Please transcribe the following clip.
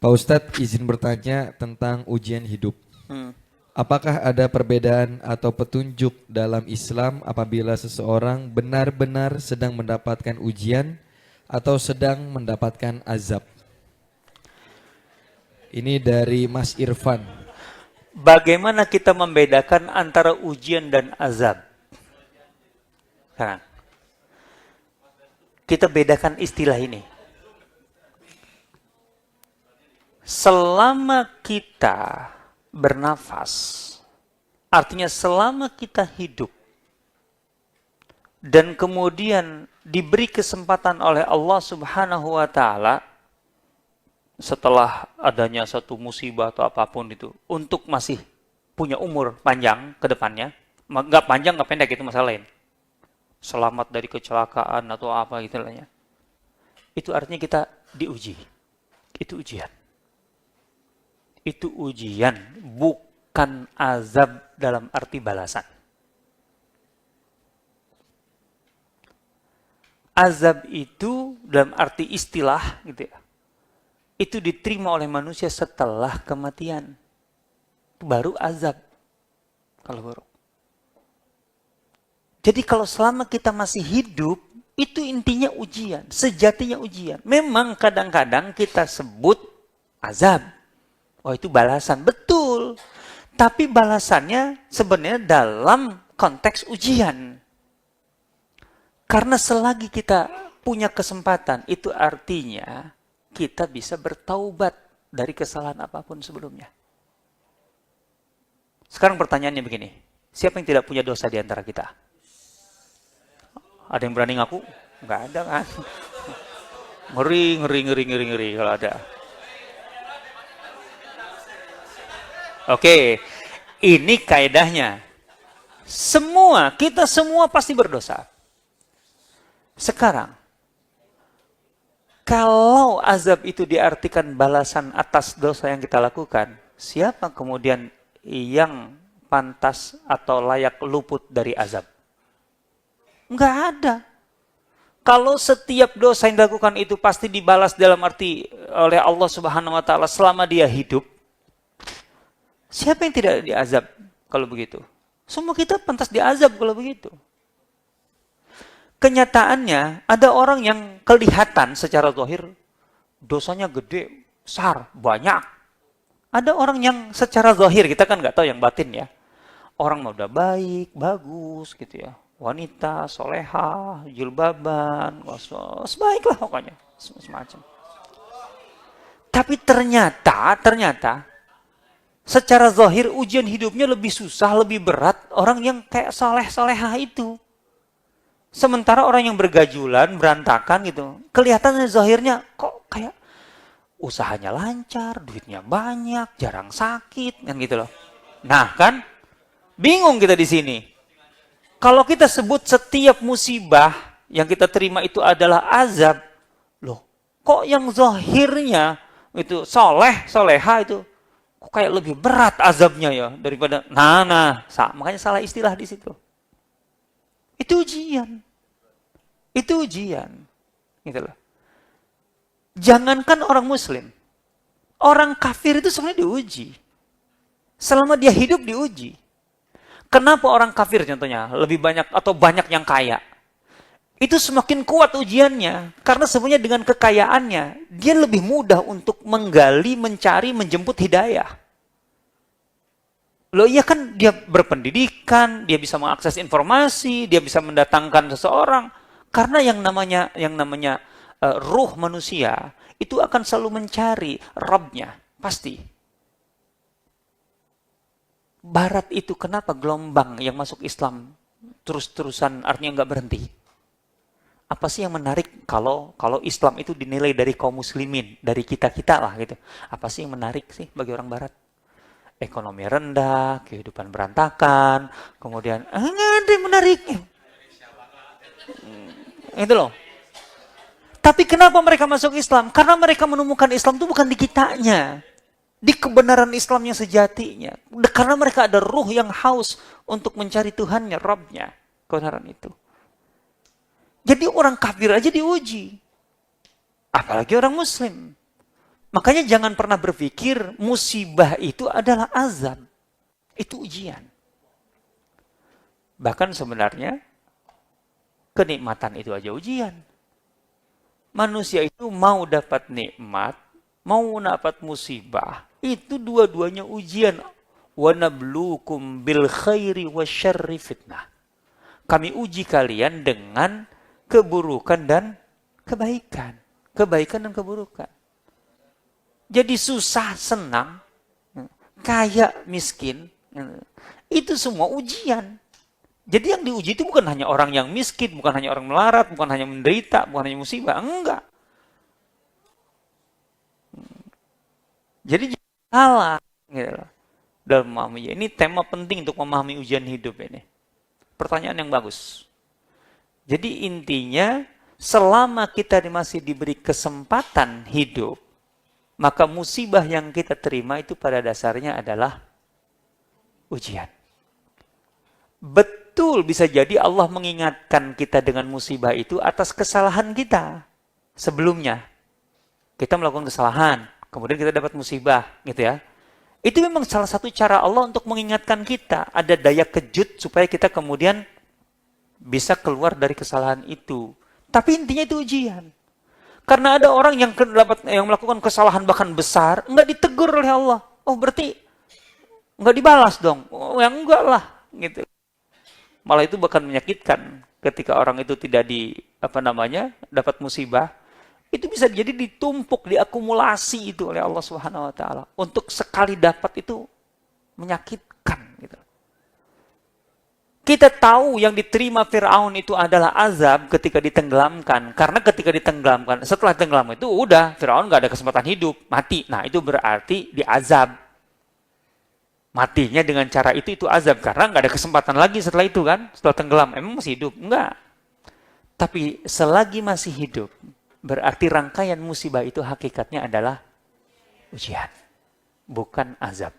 Pak Ustadz izin bertanya tentang ujian hidup. Hmm. Apakah ada perbedaan atau petunjuk dalam Islam apabila seseorang benar-benar sedang mendapatkan ujian atau sedang mendapatkan azab? Ini dari Mas Irfan. Bagaimana kita membedakan antara ujian dan azab? Sekarang, kita bedakan istilah ini. Selama kita bernafas, artinya selama kita hidup, dan kemudian diberi kesempatan oleh Allah Subhanahu wa Ta'ala, setelah adanya satu musibah atau apapun itu, untuk masih punya umur panjang ke depannya, nggak panjang, nggak pendek, itu masalah lain. Selamat dari kecelakaan atau apa gitu lah ya. Itu artinya kita diuji. Itu ujian. Itu ujian, bukan azab dalam arti balasan. Azab itu dalam arti istilah gitu ya. Itu diterima oleh manusia setelah kematian. Baru azab. Kalau baru. Jadi kalau selama kita masih hidup, itu intinya ujian. Sejatinya ujian. Memang kadang-kadang kita sebut azab. Oh itu balasan. Betul. Tapi balasannya sebenarnya dalam konteks ujian. Karena selagi kita punya kesempatan, itu artinya kita bisa bertaubat dari kesalahan apapun sebelumnya. Sekarang pertanyaannya begini. Siapa yang tidak punya dosa di antara kita? Ada yang berani ngaku? Enggak ada kan? Ngeri kalau ada. Oke, ini kaedahnya. Kita semua pasti berdosa. Sekarang, kalau azab itu diartikan balasan atas dosa yang kita lakukan, siapa kemudian yang pantas atau layak luput dari azab? Enggak ada. Kalau setiap dosa yang dilakukan itu pasti dibalas dalam arti oleh Allah Subhanahu wa Ta'ala selama dia hidup, siapa yang tidak diazab kalau begitu? Semua kita pantas diazab kalau begitu. Kenyataannya, ada orang yang kelihatan secara zahir, dosanya gede, besar, banyak. Ada orang yang secara zahir, kita kan nggak tahu yang batin ya. Orang udah baik, bagus gitu ya. Wanita, soleha, jilbaban, sebaiklah pokoknya. Semacam. Tapi ternyata, secara zahir ujian hidupnya lebih susah, lebih berat orang yang kayak soleha itu. Sementara orang yang bergajulan, berantakan gitu, kelihatannya zahirnya kok kayak usahanya lancar, duitnya banyak, jarang sakit, kan gitu loh. Nah kan, bingung kita di sini. Kalau kita sebut setiap musibah yang kita terima itu adalah azab, loh, kok yang zahirnya itu soleha itu, kok kayak lebih berat azabnya ya daripada, makanya salah istilah di situ. Itu ujian. Itu ujian. Gitu loh. Jangankan orang muslim. Orang kafir itu sebenarnya diuji. Selama dia hidup diuji. Kenapa orang kafir contohnya lebih banyak atau banyak yang kaya? Itu semakin kuat ujiannya. Karena sebenarnya dengan kekayaannya, dia lebih mudah untuk menggali, mencari, menjemput hidayah. Loh iya kan dia berpendidikan, dia bisa mengakses informasi, dia bisa mendatangkan seseorang. Karena yang namanya ruh manusia itu akan selalu mencari Rabbnya, pasti. Barat itu kenapa gelombang yang masuk Islam terus-terusan artinya nggak berhenti? Apa sih yang menarik kalau Islam itu dinilai dari kaum muslimin, dari kita-kita lah gitu. Apa sih yang menarik sih bagi orang Barat? Ekonomi rendah, kehidupan berantakan, kemudian nggak ada yang menarik. Itu loh. Tapi kenapa mereka masuk Islam? Karena mereka menemukan Islam itu bukan di kitanya. Di kebenaran Islam yang sejatinya. Karena mereka ada ruh yang haus untuk mencari Tuhannya, Rabbnya. Kebenaran itu. Jadi orang kafir aja diuji. Apalagi orang muslim. Makanya jangan pernah berpikir musibah itu adalah azab. Itu ujian. Bahkan sebenarnya kenikmatan itu aja ujian. Manusia itu mau dapat nikmat, mau dapat musibah, itu dua-duanya ujian. Wa nabluukum bil khairi wasyarri fitnah. Kami uji kalian dengan keburukan dan kebaikan. Kebaikan dan keburukan. Jadi susah, senang, kaya, miskin, itu semua ujian. Jadi yang diuji itu bukan hanya orang yang miskin, bukan hanya orang melarat, bukan hanya menderita, bukan hanya musibah, enggak. Jadi jangan salah. Gitu. Dalam memahami ini tema penting untuk memahami ujian hidup ini. Pertanyaan yang bagus. Jadi intinya, selama kita masih diberi kesempatan hidup, maka musibah yang kita terima itu pada dasarnya adalah ujian. Betul bisa jadi Allah mengingatkan kita dengan musibah itu atas kesalahan kita sebelumnya. Kita melakukan kesalahan, kemudian kita dapat musibah, gitu ya. Itu memang salah satu cara Allah untuk mengingatkan kita. Ada daya kejut supaya kita kemudian bisa keluar dari kesalahan itu. Tapi intinya itu ujian. Karena ada orang yang melakukan kesalahan bahkan besar, enggak ditegur oleh Allah. Oh berarti enggak dibalas dong. Oh yang enggak lah, gitu. Malah itu bahkan menyakitkan ketika orang itu tidak dapat musibah. Itu bisa jadi ditumpuk, diakumulasi itu oleh Allah Subhanahu wa taala. Untuk sekali dapat itu menyakitkan, gitu. Kita tahu yang diterima Fir'aun itu adalah azab ketika ditenggelamkan. Karena ketika ditenggelamkan, setelah tenggelam itu udah, Fir'aun gak ada kesempatan hidup, mati. Nah itu berarti diazab. Matinya dengan cara itu azab. Karena gak ada kesempatan lagi setelah itu kan, setelah tenggelam. Emang masih hidup? Enggak. Tapi selagi masih hidup, berarti rangkaian musibah itu hakikatnya adalah ujian. Bukan azab.